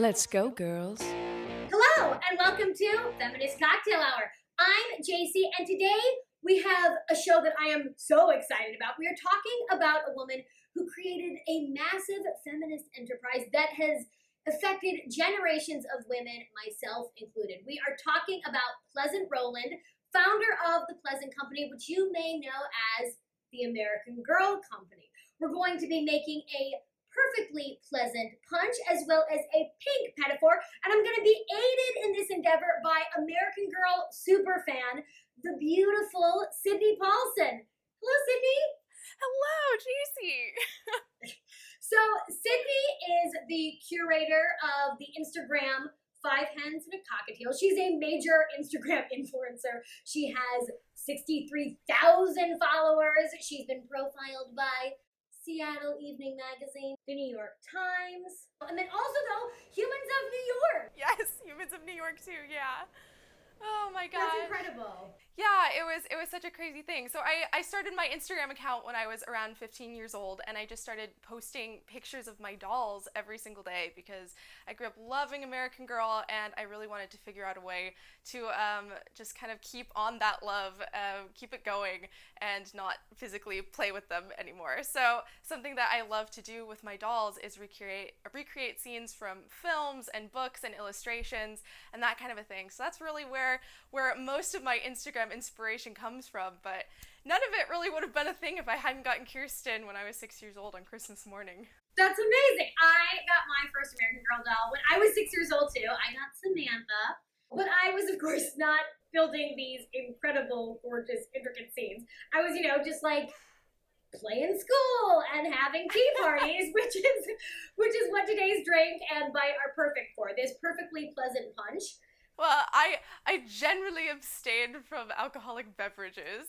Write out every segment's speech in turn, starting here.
Let's go, girls. Hello, and welcome to Feminist Cocktail Hour. I'm JC, and today we have a show that I am so excited about. We are talking about a woman who created a massive feminist enterprise that has affected generations of women, myself included. We are talking about Pleasant Rowland, founder of the Pleasant Company, which you may know as the American Girl Company. We're going to be making a perfectly pleasant punch as well as a pink metaphor, and I'm going to be aided in this endeavor by American Girl superfan, the beautiful Sydney Paulsen. Hello, Sydney. Hello, JC. So Sydney is the curator of the Instagram 5 Hens and a Cockatiel. She's a major Instagram influencer. She has 63,000 followers. She's been profiled by Seattle Evening Magazine, the New York Times, and then also, though, Humans of New York. Yes, Humans of New York too, yeah. Oh my god. That's incredible. Yeah, it was such a crazy thing. So I started my Instagram account when I was around 15 years old, and I just started posting pictures of my dolls every single day because I grew up loving American Girl, and I really wanted to figure out a way to just kind of keep on that love, keep it going, and not physically play with them anymore. So something that I love to do with my dolls is recreate scenes from films and books and illustrations and that kind of a thing. So that's really where most of my Instagram inspiration comes from, but none of it really would have been a thing if I hadn't gotten Kirsten when I was 6 years old on Christmas morning. That's amazing. I got my first American Girl doll when I was 6 years old too. I got Samantha, but I was of course not building these incredible, gorgeous, intricate scenes. I was, just like playing school and having tea parties, which is what today's drink and bite are perfect for. This perfectly pleasant punch. Well, I generally abstain from alcoholic beverages.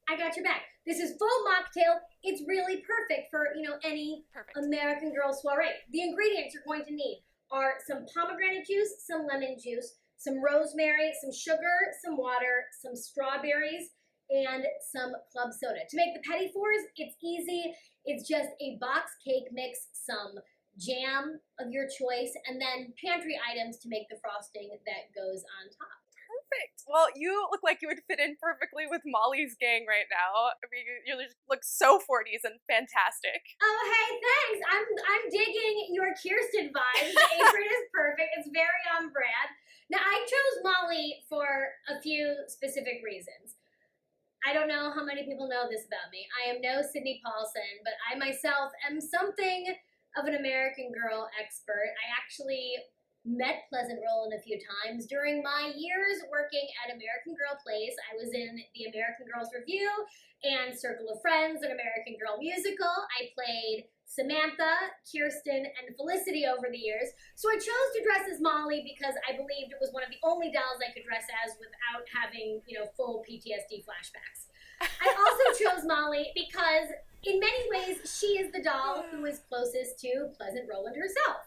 I got your back. This is full mocktail. It's really perfect for, any American Girl soiree. The ingredients you're going to need are some pomegranate juice, some lemon juice, some rosemary, some sugar, some water, some strawberries, and some club soda. To make the petit fours, it's easy. It's just a box cake mix, some jam of your choice, and then pantry items to make the frosting that goes on top. Perfect. Well, you look like you would fit in perfectly with Molly's gang right now. I mean, you look so 40s and fantastic. Oh, hey, thanks. I'm digging your Kirsten vibes. The apron is perfect. It's very on brand. Now, I chose Molly for a few specific reasons. I don't know how many people know this about me. I am no Sydney Paulsen, but I myself am something of an American Girl expert. I actually met Pleasant Rowland a few times during my years working at American Girl Place. I was in the American Girls Review and Circle of Friends, an American Girl musical. I played Samantha, Kirsten, and Felicity over the years. So I chose to dress as Molly because I believed it was one of the only dolls I could dress as without having, full PTSD flashbacks. I also chose Molly because in many ways, she is the doll who is closest to Pleasant Rowland herself.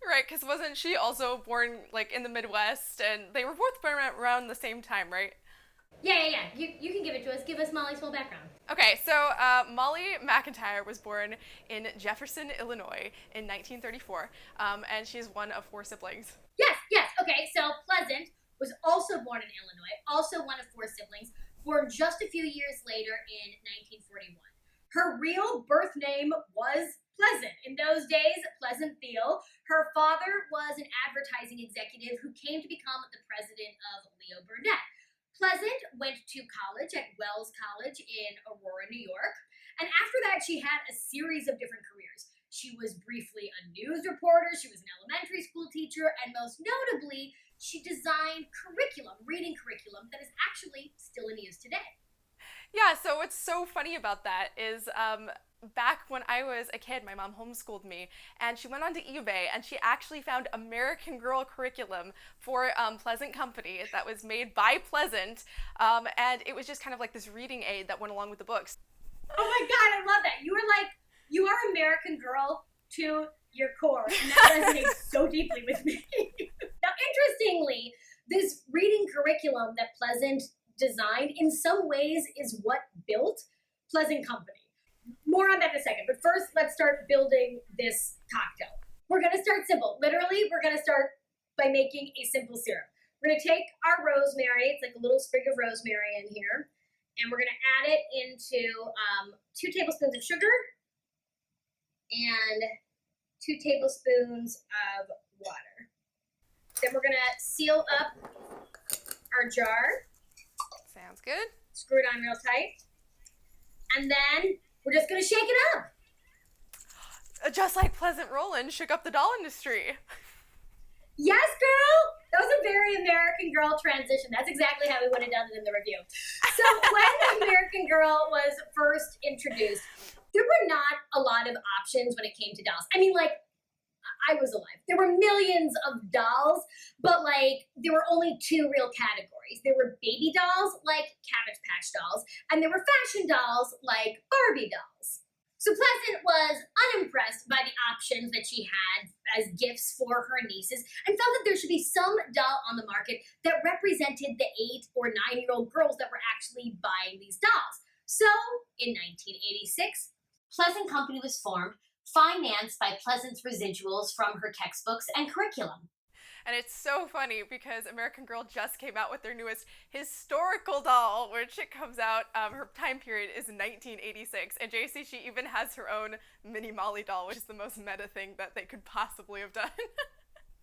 Right, because wasn't she also born, in the Midwest, and they were both born around the same time, right? Yeah. You can give it to us. Give us Molly's full background. Okay, so Molly McIntyre was born in Jefferson, Illinois in 1934, and she's one of 4 siblings. Yes. Okay, so Pleasant was also born in Illinois, also one of 4 siblings, born just a few years later in 1941. Her real birth name was Pleasant. In those days, Pleasant Theo. Her father was an advertising executive who came to become the president of Leo Burnett. Pleasant went to college at Wells College in Aurora, New York. And after that, she had a series of different careers. She was briefly a news reporter, she was an elementary school teacher, and most notably, she designed reading curriculum, that is actually still in use today. Yeah, so what's so funny about that is back when I was a kid, my mom homeschooled me, and she went onto eBay and she actually found American Girl curriculum for Pleasant Company that was made by Pleasant, and it was just kind of like this reading aid that went along with the books. Oh my god, I love that. You are American Girl to your core, and that resonates so deeply with me. Now, interestingly, this reading curriculum that Pleasant designed in some ways is what built Pleasant Company. More on that in a second, but first let's start building this cocktail. We're going to start simple. Literally, we're going to start by making a simple syrup. We're going to take our rosemary, it's like a little sprig of rosemary in here, and we're going to add it into 2 tablespoons of sugar and 2 tablespoons of water. Then we're going to seal up our jar. Sounds good. Screw it on real tight. And then we're just going to shake it up. Just like Pleasant Rowland shook up the doll industry. Yes, girl! That was a very American Girl transition. That's exactly how we would have done it in the review. So when American Girl was first introduced, there were not a lot of options when it came to dolls. I mean, like, I was alive. There were millions of dolls, but, like, there were only 2 real categories. There were baby dolls, like Cabbage Patch dolls, and there were fashion dolls, like Barbie dolls. So Pleasant was unimpressed by the options that she had as gifts for her nieces and felt that there should be some doll on the market that represented the 8 or 9-year-old girls that were actually buying these dolls. So, in 1986, Pleasant Company was formed, financed by Pleasant's residuals from her textbooks and curriculum. And it's so funny because American Girl just came out with their newest historical doll, which it comes out, her time period is 1986. And JC, she even has her own mini Molly doll, which is the most meta thing that they could possibly have done.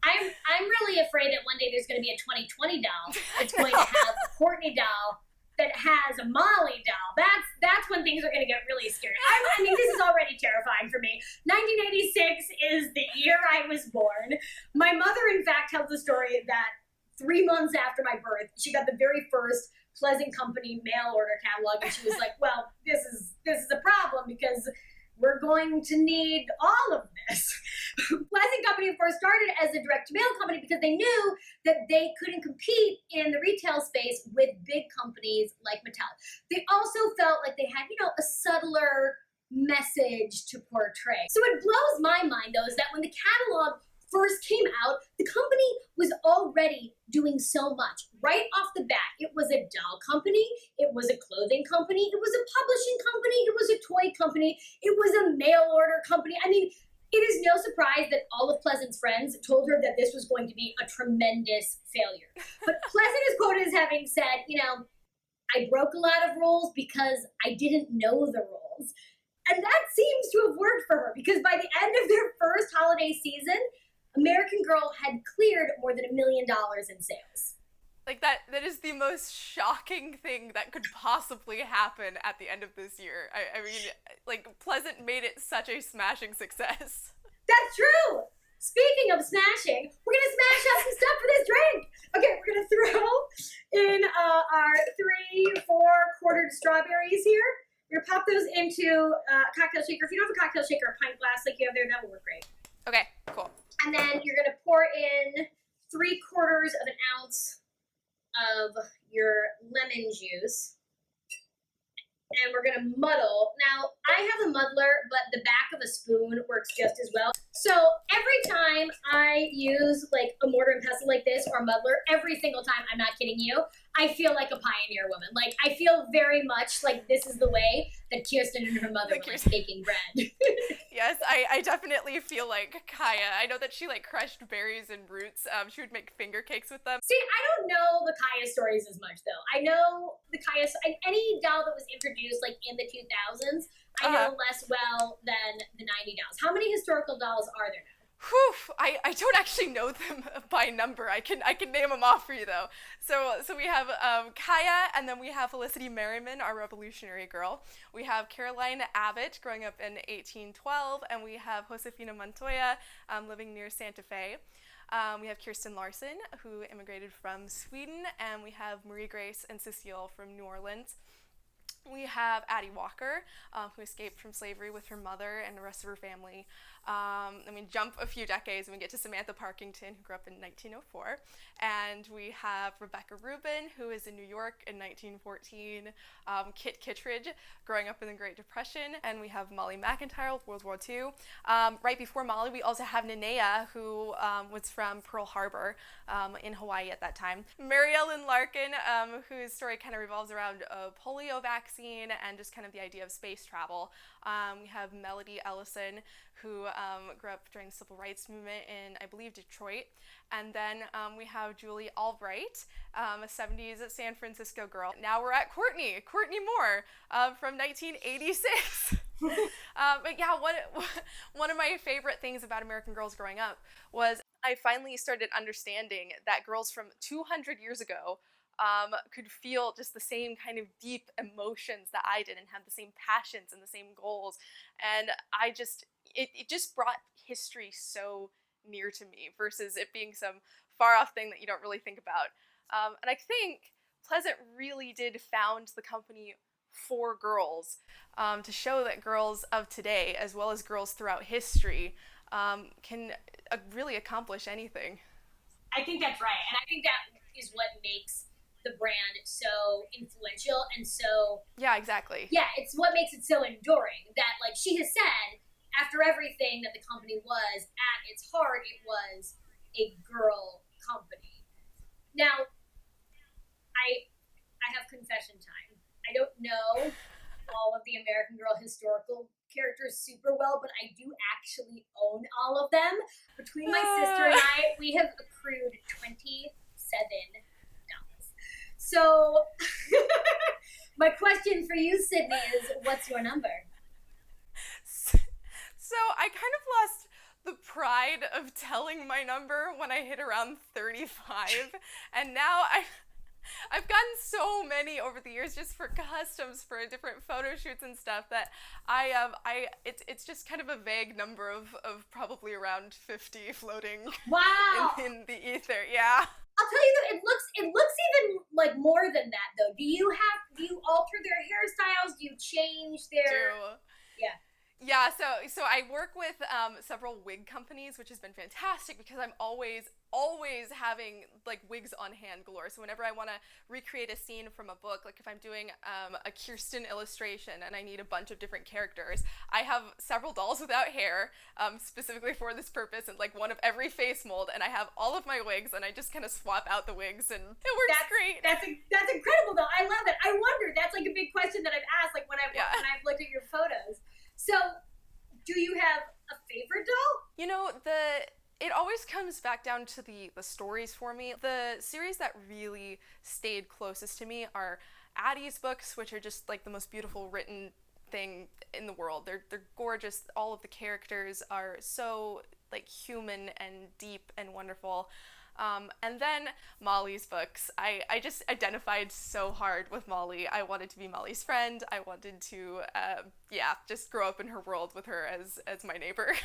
I'm really afraid that one day there's going to be a 2020 doll that's going to have a Courtney doll that has a Molly doll. That's when things are going to get really scary. I mean, this is already terrifying for me. 1986 is the year I was born. My mother, in fact, tells the story that 3 months after my birth, she got the very first Pleasant Company mail order catalog, and she was like, well, this is a problem because we're going to need all of this. Pleasant Company, of course, started as a direct-to-mail company because they knew that they couldn't compete in the retail space with big companies like Mattel. They also felt like they had, a subtler message to portray. So what blows my mind, though, is that when the catalog first came out, the company was already doing so much. Right off the bat, it was a doll company, it was a clothing company, it was a publishing company, it was a toy company, it was a mail order company. I mean, it is no surprise that all of Pleasant's friends told her that this was going to be a tremendous failure. But Pleasant is quoted as having said, I broke a lot of rules because I didn't know the rules. And that seems to have worked for her because by the end of their first holiday season, American Girl had cleared more than $1 million in sales. Like, that is the most shocking thing that could possibly happen at the end of this year. I mean, like, Pleasant made it such a smashing success. That's true! Speaking of smashing, we're gonna smash up some stuff for this drink! Okay, we're gonna throw in our 3 4-quartered strawberries here. We're gonna pop those into a cocktail shaker. If you don't have a cocktail shaker or a pint glass like you have there, that will work great. Okay, cool. And then you're going to pour in 3/4 of an ounce of your lemon juice. And we're going to muddle. Now, I have a muddler, but the back of a spoon works just as well. So every time I use like a mortar and pestle like this or a muddler, every single time, I'm not kidding you, I feel like a pioneer woman. Like, I feel very much like this is the way that Kirsten and her mother were like baking bread. Yes, I definitely feel like Kaya. I know that she like crushed berries and roots. She would make finger cakes with them. See, I don't know the Kaya stories as much though. I know the Kaya, any doll that was introduced like in the 2000s, I know less well than the 90 dolls. How many historical dolls are there now? Whew, I don't actually know them by number. I can name them off for you though. So we have Kaya, and then we have Felicity Merriman, our Revolutionary Girl. We have Caroline Abbott, growing up in 1812, and we have Josefina Montoya, living near Santa Fe. We have Kirsten Larson, who immigrated from Sweden, and we have Marie Grace and Cecile from New Orleans. We have Addie Walker, who escaped from slavery with her mother and the rest of her family. Jump a few decades and we get to Samantha Parkington, who grew up in 1904. And we have Rebecca Rubin, who is in New York in 1914. Kittridge, growing up in the Great Depression. And we have Molly McIntyre, World War II. Right before Molly, we also have Nenea, who was from Pearl Harbor in Hawaii at that time. Maryellen Larkin, whose story kind of revolves around a polio vaccine and just kind of the idea of space travel. We have Melody Ellison, who grew up during the Civil Rights Movement in, I believe, Detroit. And then we have Julie Albright, a 70s San Francisco girl. Now we're at Courtney Moore from 1986. But yeah, one of my favorite things about American Girls growing up was I finally started understanding that girls from 200 years ago could feel just the same kind of deep emotions that I did and have the same passions and the same goals. And it just brought history so near to me versus it being some far off thing that you don't really think about. And I think Pleasant really did found the company for girls, to show that girls of today, as well as girls throughout history, can really accomplish anything. I think that's right. And I think that is what makes the brand so influential and so... Yeah, exactly. Yeah, it's what makes it so enduring. That, like she has said, after everything that the company was, at its heart, it was a girl company. Now, I have confession time. I don't know all of the American Girl historical characters super well, but I do actually own all of them. Between my sister and I, we have accrued $27. So, my question for you, Sydney, is what's your number? So I kind of lost the pride of telling my number when I hit around 35, and now I've gotten so many over the years just for customs, for different photo shoots and stuff, that it's just kind of a vague number of probably around 50 floating. Wow. in the ether. Yeah. I'll tell you though, it looks even like more than that though. Do you alter their hairstyles? Do you change their? Yeah. Yeah, so I work with several wig companies, which has been fantastic because I'm always having like wigs on hand galore. So whenever I want to recreate a scene from a book, like if I'm doing a Kirsten illustration and I need a bunch of different characters, I have several dolls without hair specifically for this purpose, and like one of every face mold, and I have all of my wigs, and I just kind of swap out the wigs, and it works great. That's incredible though. I love it. I wonder, that's like a big question that I've asked, like when I've looked at your photos. So, do you have a favorite doll? You know, it always comes back down to the stories for me. The series that really stayed closest to me are Addie's books, which are just like the most beautiful written thing in the world. They're gorgeous. All of the characters are so like human and deep and wonderful. And then Molly's books. I just identified so hard with Molly. I wanted to be Molly's friend. I wanted to, just grow up in her world with her as my neighbor.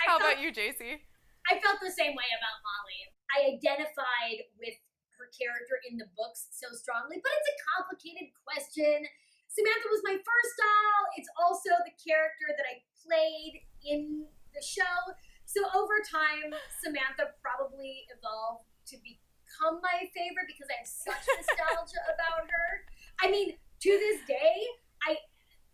How about you, JC? I felt the same way about Molly. I identified with her character in the books so strongly, but it's a complicated question. Samantha was my first doll. It's also the character that I played in the show. So over time, Samantha probably evolved to become my favorite because I have such nostalgia about her. I mean, to this day,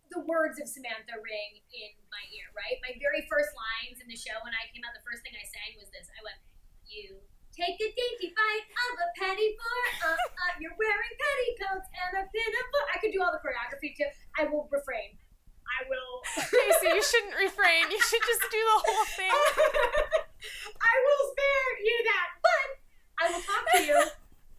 the words of Samantha ring in my ear, right? My very first lines in the show when I came out, the first thing I sang was this. I went, "You take a dainty bite of a penny for, you're wearing petticoats and a pinafore." I could do all the choreography too. I will refrain. I will. Casey, you shouldn't refrain. You should just do the whole thing. I will spare you that. But I will talk to you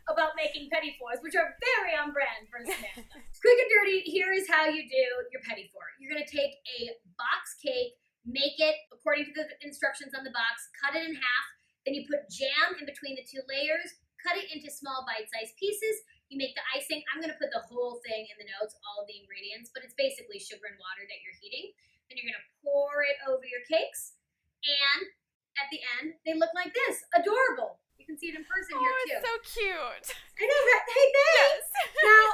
about making pettifours, which are very on brand for Samantha. Quick and dirty, here is how you do your pettifour. You're going to take a box cake, make it according to the instructions on the box, cut it in half, then you put jam in between the two layers, cut it into small bite-sized pieces. You make the icing. I'm going to put the whole thing in the notes, all of the ingredients, but it's basically sugar and water that you're heating. Then you're going to pour it over your cakes, and at the end, they look like this. Adorable. You can see it in person here, too. Oh, it's so cute. I know, right? Hey, thanks. Yes. Now,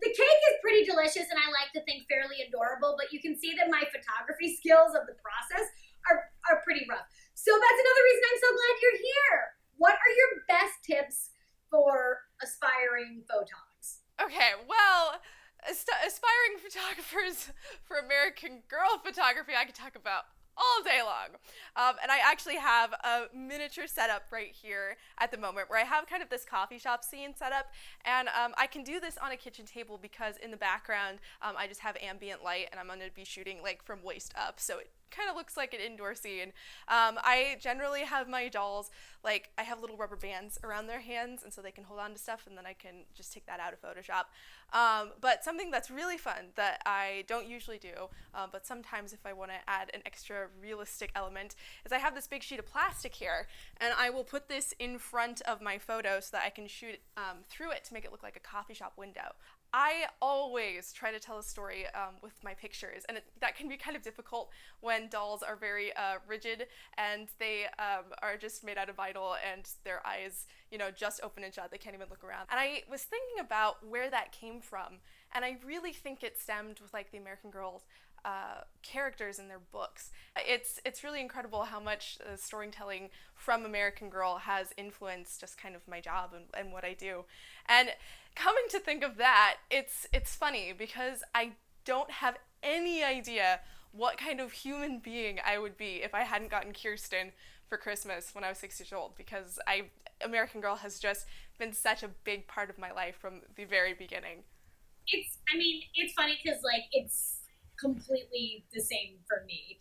the cake is pretty delicious, and I like to think fairly adorable, but you can see that my photography skills of the process are pretty rough. So that's another reason I'm so glad you're here. What are your best tips for aspiring photogs? Okay, well, aspiring photographers for American Girl photography, I could talk about all all day long. And I actually have a miniature setup right here at the moment where I have kind of this coffee shop scene set up, and I can do this on a kitchen table because in the background I just have ambient light, and I'm going to be shooting like from waist up, so it kind of looks like an indoor scene. I generally have my dolls, like I have little rubber bands around their hands, and so they can hold on to stuff, and then I can just take that out of Photoshop. But something that's really fun that I don't usually do, but sometimes if I want to add an extra realistic element, is I have this big sheet of plastic here, and I will put this in front of my photo so that I can shoot through it to make it look like a coffee shop window. I always try to tell a story with my pictures, and that can be kind of difficult when dolls are very rigid and they are just made out of vinyl and their eyes, just open and shut. They can't even look around. And I was thinking about where that came from, and I really think it stemmed with like the American Girl characters in their books. It's really incredible how much storytelling from American Girl has influenced just kind of my job and what I do. And coming to think of that, it's funny because I don't have any idea what kind of human being I would be if I hadn't gotten Kirsten for Christmas when I was 6 years old, because American Girl has just been such a big part of my life from the very beginning. It's funny because like it's completely the same for me.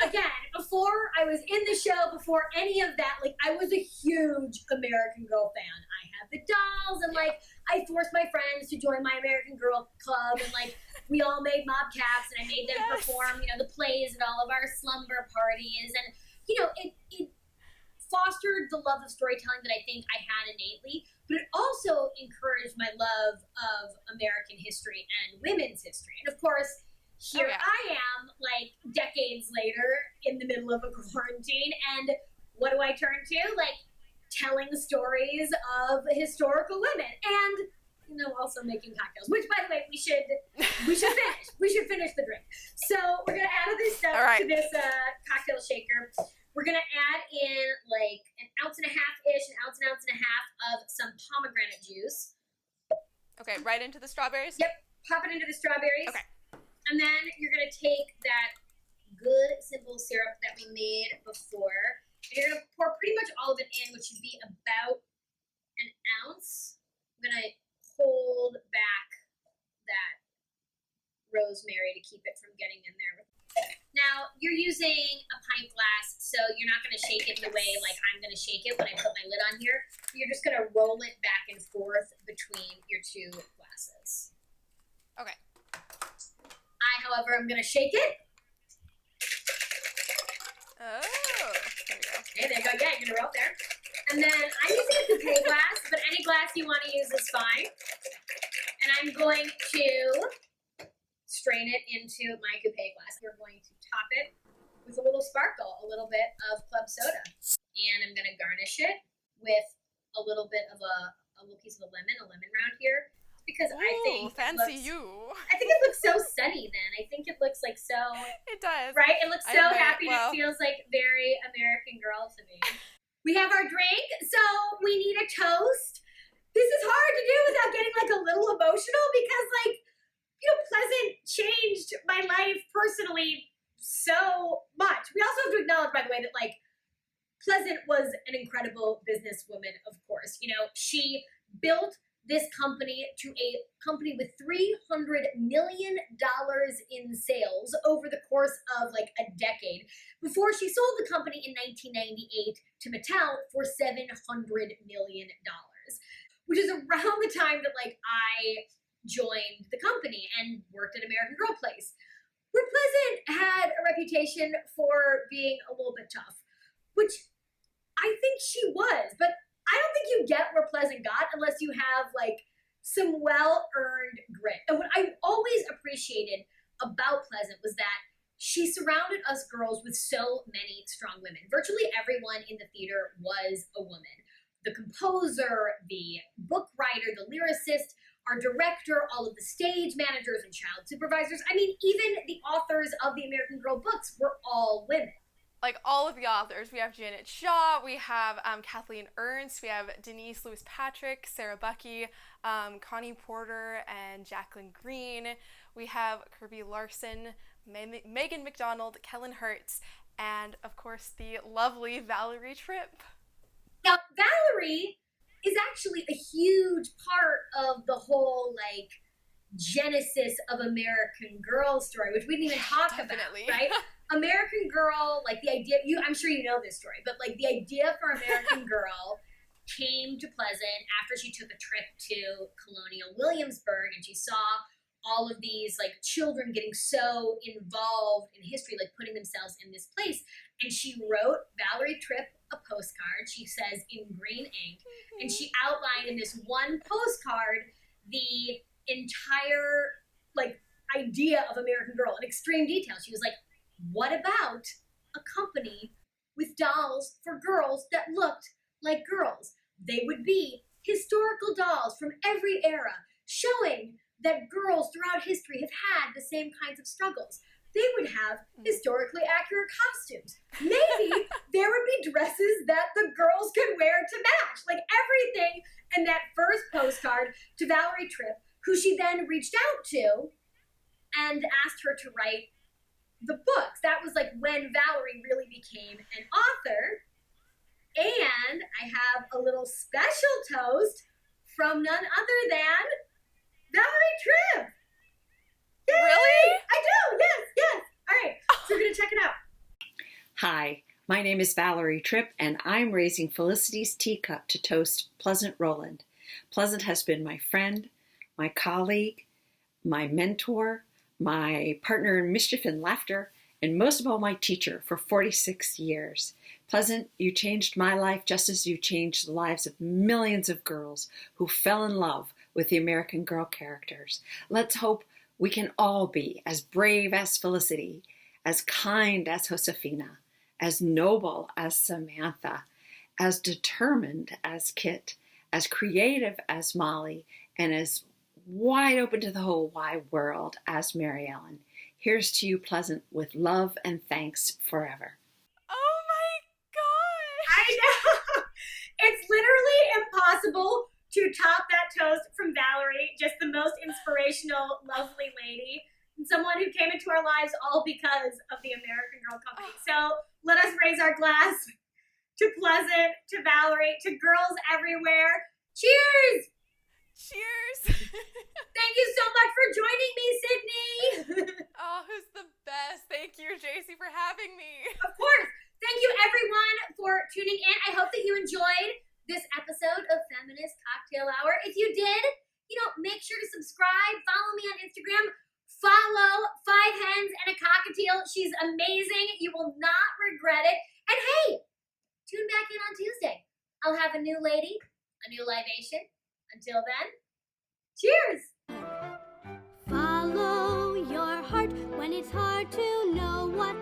Again, before I was in the show, before any of that, like I was a huge American Girl fan. I had the dolls, and like I forced my friends to join my American Girl club, and like we all made mob caps, and I made them perform, the plays at all of our slumber parties, and it fostered the love of storytelling that I think I had innately, but it also encouraged my love of American history and women's history. And of course, here I am, like decades later, in the middle of a quarantine, and what do I turn to? Like telling stories of historical women, and also making cocktails. Which, by the way, we should finish. We should finish the drink. So we're gonna add other stuff to this cocktail shaker. We're gonna add in like an ounce and a half-ish, an ounce and a half of some pomegranate juice. Okay, right into the strawberries? Yep, pop it into the strawberries. Okay. And then you're gonna take that good simple syrup that we made before, and you're gonna pour pretty much all of it in, which should be about an ounce. I'm gonna hold back that rosemary to keep it from getting in there. Now, you're using a pint glass, so you're not going to shake it the way like I'm going to shake it when I put my lid on here. You're just going to roll it back and forth between your two glasses. Okay. However, am going to shake it. Oh, there we go. Okay, there you go. Yeah, you're going to roll there. And then I'm using a coupe glass, but any glass you want to use is fine. And I'm going to strain it into my coupe glass. We're going to top it with a little sparkle, a little bit of club soda. And I'm going to garnish it with a little bit of a little piece of a lemon round here. Because I think fancy I think it looks so sunny then. I think it looks like so... It does. Right? It looks so happy. It feels like very American Girl to me. We have our drink, so we need a toast. This is hard to do without getting like a little emotional because like, Pleasant changed my life personally so much. We also have to acknowledge, by the way, that like Pleasant was an incredible businesswoman, of course. She built this company to a company with $300 million in sales over the course of like a decade before she sold the company in 1998 to Mattel for $700 million, which is around the time that like I joined the company and worked at American Girl Place, where Pleasant had a reputation for being a little bit tough, which I think she was, but I don't think you get where Pleasant got unless you have like some well-earned grit. And what I always appreciated about Pleasant was that she surrounded us girls with so many strong women. Virtually everyone in the theater was a woman. The composer, the book writer, the lyricist, our director, all of the stage managers and child supervisors. Even the authors of the American Girl books were all women. Like all of the authors. We have Janet Shaw, we have Kathleen Ernst, we have Denise Lewis Patrick, Sarah Bucky, Connie Porter, and Jacqueline Green. We have Kirby Larson, Megan McDonald, Kellen Hertz, and of course the lovely Valerie Tripp. Now, Valerie is actually a huge part of the whole, like, genesis of American Girl story, which we didn't even talk about, right? American Girl, like, the idea, I'm sure you know this story, but, like, the idea for American Girl came to Pleasant after she took a trip to Colonial Williamsburg, and she saw all of these, like, children getting so involved in history, like, putting themselves in this place. And she wrote Valerie Tripp a postcard, she says, in green ink, and she outlined in this one postcard the entire, like, idea of American Girl in extreme detail. She was like, what about a company with dolls for girls that looked like girls? They would be historical dolls from every era, showing that girls throughout history have had the same kinds of struggles. They would have historically accurate costumes. Maybe there would be dresses that the girls could wear to match. Like, everything in that first postcard to Valerie Tripp, who she then reached out to and asked her to write the books. That was, like, when Valerie really became an author. And I have a little special toast from none other than Valerie Tripp. Yay! Really? I do, yes. All right, so we're going to check it out. Hi, my name is Valerie Tripp, and I'm raising Felicity's teacup to toast Pleasant Rowland. Pleasant has been my friend, my colleague, my mentor, my partner in mischief and laughter, and most of all, my teacher for 46 years. Pleasant, you changed my life just as you changed the lives of millions of girls who fell in love with the American Girl characters. Let's hope we can all be as brave as Felicity, as kind as Josefina, as noble as Samantha, as determined as Kit, as creative as Molly, and as wide open to the whole wide world as Maryellen. Here's to you, Pleasant, with love and thanks forever. Oh my gosh! I know. It's literally impossible to top that toast from Valerie, just the most inspirational, lovely lady, and someone who came into our lives all because of the American Girl Company. So let us raise our glass to Pleasant, to Valerie, to girls everywhere. Cheers! Cheers! Thank you so much for joining me, Sydney. Oh, who's the best? Thank you, JC, for having me. Of course. Thank you, everyone, for tuning in. I hope that you enjoyed this episode of Feminist Cocktail Hour. If you did, make sure to subscribe, follow me on Instagram, follow 5 Hens and a Cockatiel. She's amazing. You will not regret it. And hey, tune back in on Tuesday. I'll have a new lady, a new libation. Until then, cheers! Follow your heart when it's hard to know what